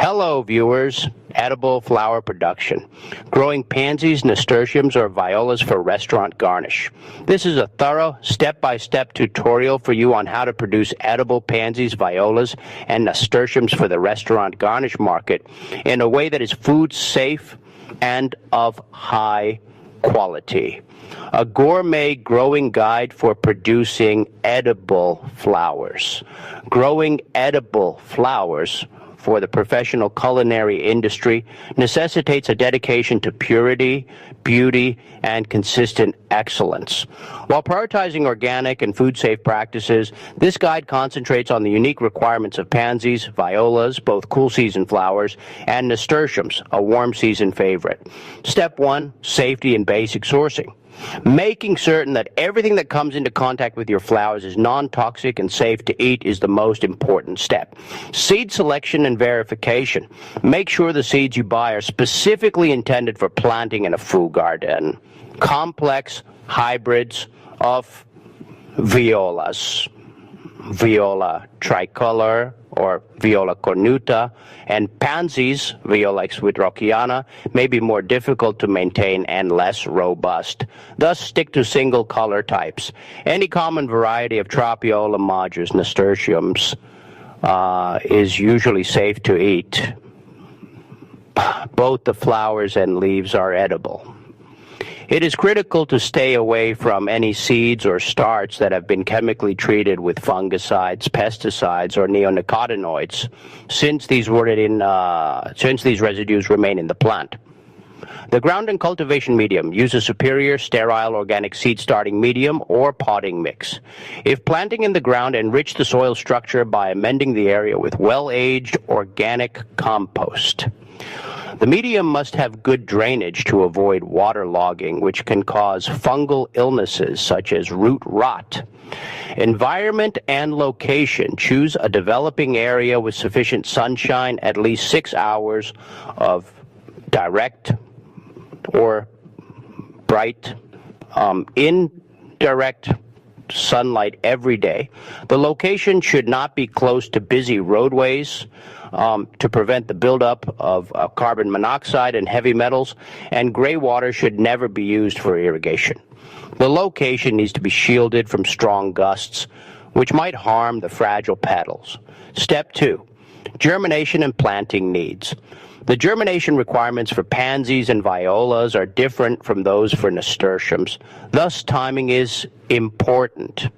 Hello, viewers. Edible flower production. Growing pansies, nasturtiums, or violas for restaurant garnish. This is a thorough, step-by-step tutorial for you on how to produce edible pansies, violas, and nasturtiums for the restaurant garnish market in a way that is food safe and of high quality. A gourmet growing guide for producing edible flowers. Growing edible flowers for the professional culinary industry necessitates a dedication to purity, beauty, and consistent excellence. While prioritizing organic and food-safe practices, this guide concentrates on the unique requirements of pansies, violas, both cool season flowers, and nasturtiums, a warm season favorite. Step 1, safety and basic sourcing. Making certain that everything that comes into contact with your flowers is non-toxic and safe to eat is the most important step. Seed selection and verification. Make sure the seeds you buy are specifically intended for planting in a food garden. Complex hybrids of violas. Viola tricolor or Viola cornuta, and pansies, Viola swidrockiana, may be more difficult to maintain and less robust. Thus, stick to single color types. Any common variety of Tropiola majus nasturtiums is usually safe to eat. Both the flowers and leaves are edible. It is critical to stay away from any seeds or starts that have been chemically treated with fungicides, pesticides, or neonicotinoids, since these residues remain in the plant. The ground and cultivation medium. Use a superior sterile organic seed starting medium or potting mix. If planting in the ground, enrich the soil structure by amending the area with well-aged organic compost. The medium must have good drainage to avoid waterlogging, which can cause fungal illnesses such as root rot. Environment and location. Choose a developing area with sufficient sunshine, at least 6 hours of direct or bright, indirect sunlight every day. The location should not be close to busy roadways to prevent the buildup of carbon monoxide and heavy metals, and gray water should never be used for irrigation. The location needs to be shielded from strong gusts, which might harm the fragile petals. Step 2, germination and planting needs. The germination requirements for pansies and violas are different from those for nasturtiums. Thus, timing is important.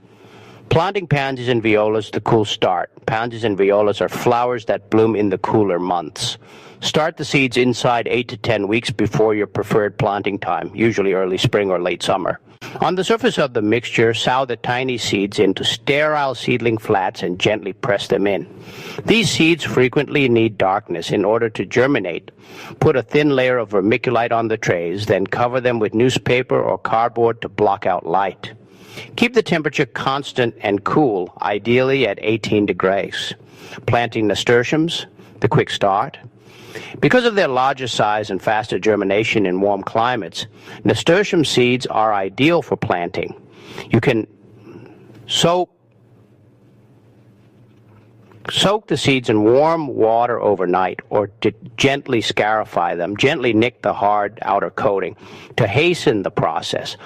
Planting pansies and violas to cool start. Pansies and violas are flowers that bloom in the cooler months. Start the seeds inside 8 to 10 weeks before your preferred planting time, usually early spring or late summer. On the surface of the mixture, sow the tiny seeds into sterile seedling flats and gently press them in. These seeds frequently need darkness in order to germinate. Put a thin layer of vermiculite on the trays, then cover them with newspaper or cardboard to block out light. Keep the temperature constant and cool, ideally at 18 degrees. Planting nasturtiums, the quick start. Because of their larger size and faster germination in warm climates, nasturtium seeds are ideal for planting. You can soak the seeds in warm water overnight, or to gently scarify them, gently nick the hard outer coating to hasten the process.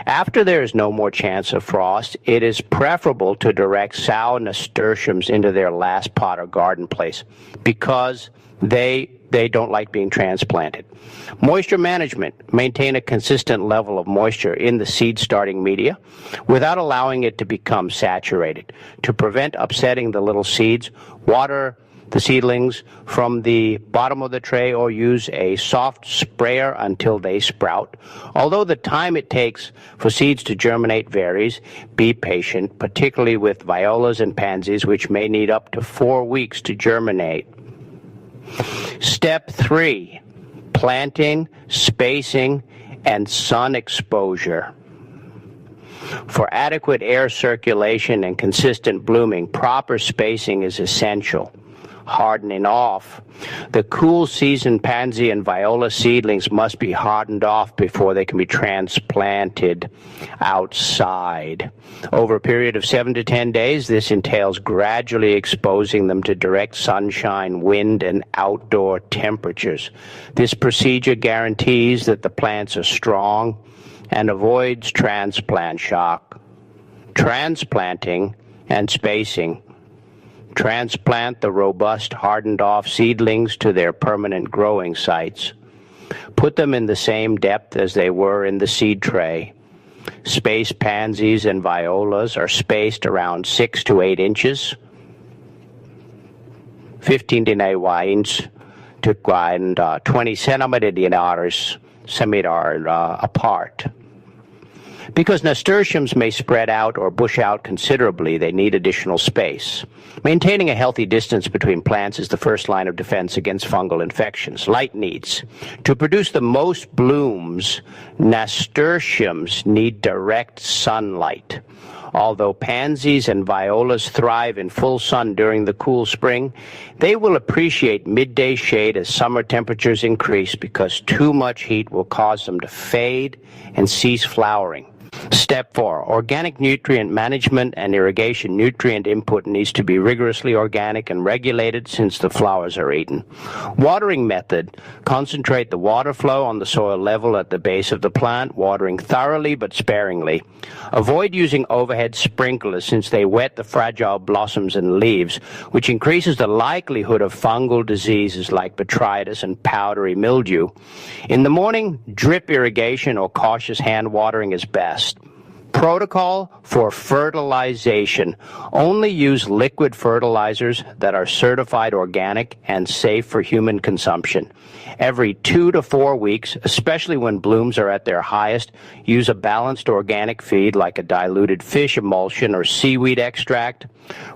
After there is no more chance of frost, it is preferable to direct sow nasturtiums into their last pot or garden place because they don't like being transplanted. Moisture management. Maintain a consistent level of moisture in the seed starting media without allowing it to become saturated. To prevent upsetting the little seeds, water the seedlings from the bottom of the tray or use a soft sprayer until they sprout. Although the time it takes for seeds to germinate varies, be patient, particularly with violas and pansies, which may need up to 4 weeks to germinate. Step 3, planting, spacing, and sun exposure. For adequate air circulation and consistent blooming, proper spacing is essential. hardening off. The cool season pansy and viola seedlings must be hardened off before they can be transplanted outside. Over a period of 7 to 10 days, this entails gradually exposing them to direct sunshine, wind, and outdoor temperatures. This procedure guarantees that the plants are strong and avoids transplant shock. Transplanting and spacing. Transplant the robust, hardened-off seedlings to their permanent growing sites. Put them in the same depth as they were in the seed tray. Spaced pansies and violas are spaced around 6 to 8 inches. 15 inches to 20 centimeters apart. Because nasturtiums may spread out or bush out considerably, they need additional space. Maintaining a healthy distance between plants is the first line of defense against fungal infections. Light needs. To produce the most blooms, nasturtiums need direct sunlight. Although pansies and violas thrive in full sun during the cool spring, they will appreciate midday shade as summer temperatures increase because too much heat will cause them to fade and cease flowering. Step 4. Organic nutrient management and irrigation. Nutrient input needs to be rigorously organic and regulated since the flowers are eaten. Watering method. Concentrate the water flow on the soil level at the base of the plant, watering thoroughly but sparingly. Avoid using overhead sprinklers since they wet the fragile blossoms and leaves, which increases the likelihood of fungal diseases like botrytis and powdery mildew. In the morning, drip irrigation or cautious hand watering is best. Protocol for fertilization. Only use liquid fertilizers that are certified organic and safe for human consumption. Every 2 to 4 weeks, especially when blooms are at their highest, use a balanced organic feed like a diluted fish emulsion or seaweed extract.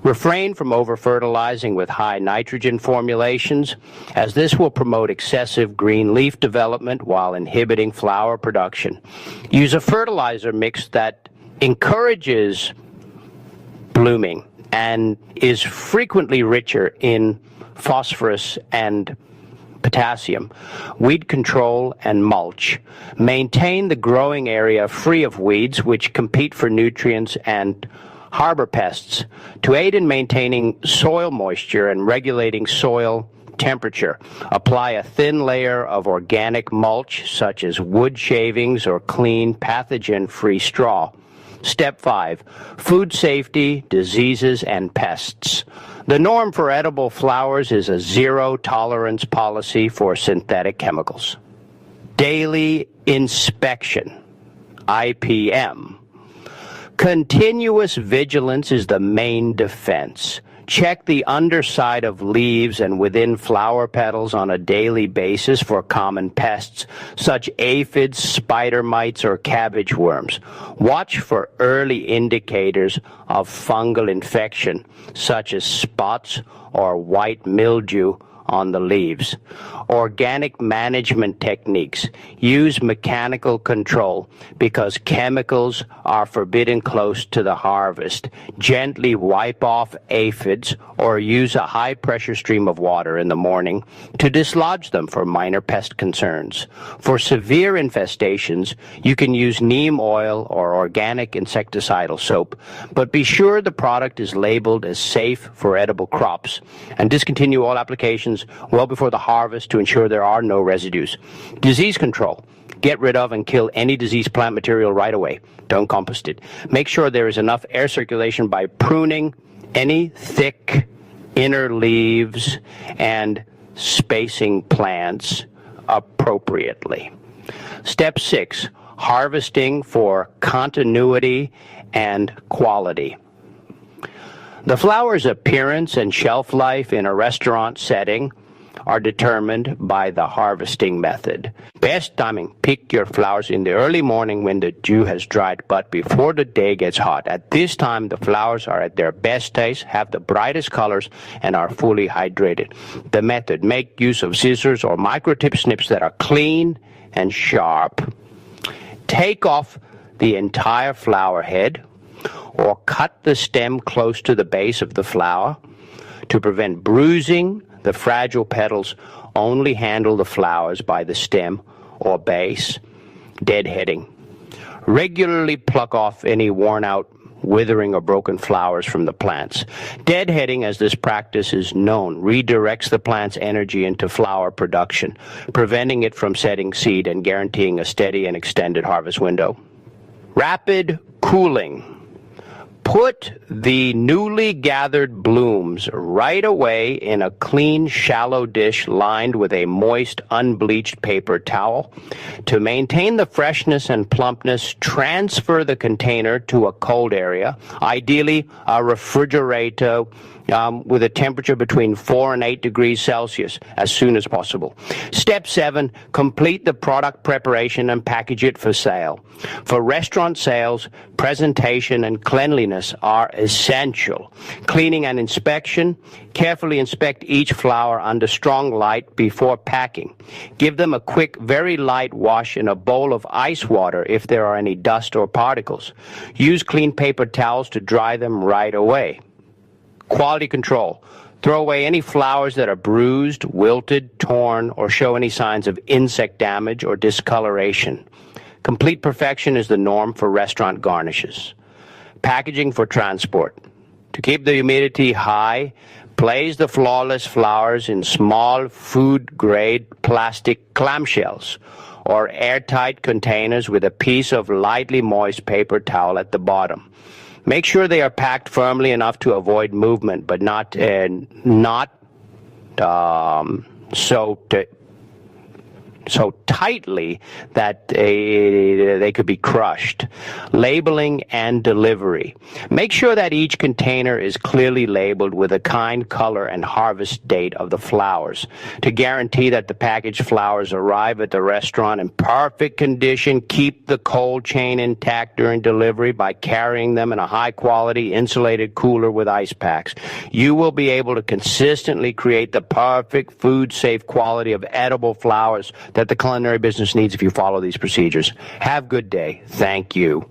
Refrain from over-fertilizing with high nitrogen formulations, as this will promote excessive green leaf development while inhibiting flower production. Use a fertilizer mix that encourages blooming and is frequently richer in phosphorus and potassium. Weed control and mulch. Maintain the growing area free of weeds which compete for nutrients and harbor pests. To aid in maintaining soil moisture and regulating soil temperature, apply a thin layer of organic mulch such as wood shavings or clean pathogen-free straw. Step 5. Food safety, diseases, and pests. The norm for edible flowers is a zero-tolerance policy for synthetic chemicals. Daily inspection, IPM. Continuous vigilance is the main defense. Check the underside of leaves and within flower petals on a daily basis for common pests, such aphids, spider mites, or cabbage worms. Watch for early indicators of fungal infection, such as spots or white mildew on the leaves. Organic management techniques. Use mechanical control because chemicals are forbidden close to the harvest. Gently wipe off aphids or use a high-pressure stream of water in the morning to dislodge them for minor pest concerns. For severe infestations, you can use neem oil or organic insecticidal soap, but be sure the product is labeled as safe for edible crops, and discontinue all applications well before the harvest to ensure there are no residues. Disease control. Get rid of and kill any diseased plant material right away. Don't compost it. Make sure there is enough air circulation by pruning any thick inner leaves and spacing plants appropriately. Step 6. Harvesting for continuity and quality. The flower's appearance and shelf life in a restaurant setting are determined by the harvesting method. Best timing, pick your flowers in the early morning when the dew has dried, but before the day gets hot. At this time, the flowers are at their best taste, have the brightest colors, and are fully hydrated. The method, make use of scissors or micro-tip snips that are clean and sharp. Take off the entire flower head or cut the stem close to the base of the flower. To prevent bruising, the fragile petals only handle the flowers by the stem or base. Deadheading. Regularly pluck off any worn-out, withering or broken flowers from the plants. Deadheading, as this practice is known, redirects the plant's energy into flower production, preventing it from setting seed and guaranteeing a steady and extended harvest window. Rapid cooling. Put the newly gathered blooms right away in a clean, shallow dish lined with a moist, unbleached paper towel. To maintain the freshness and plumpness, transfer the container to a cold area, ideally a refrigerator with a temperature between 4 and 8 degrees Celsius as soon as possible. Step 7, complete the product preparation and package it for sale. For restaurant sales, presentation and cleanliness are essential. Cleaning and inspection. Carefully inspect each flower under strong light before packing. Give them a quick, very light wash in a bowl of ice water if there are any dust or particles. Use clean paper towels to dry them right away. Quality control. Throw away any flowers that are bruised, wilted, torn, or show any signs of insect damage or discoloration. Complete perfection is the norm for restaurant garnishes. Packaging for transport. To keep the humidity high, place the flawless flowers in small food-grade plastic clamshells or airtight containers with a piece of lightly moist paper towel at the bottom. Make sure they are packed firmly enough to avoid movement, but not so tightly that they could be crushed. Labeling and delivery. Make sure that each container is clearly labeled with a kind, color, and harvest date of the flowers. To guarantee that the packaged flowers arrive at the restaurant in perfect condition, keep the cold chain intact during delivery by carrying them in a high-quality insulated cooler with ice packs. You will be able to consistently create the perfect food-safe quality of edible flowers that the culinary business needs if you follow these procedures. Have a good day. Thank you.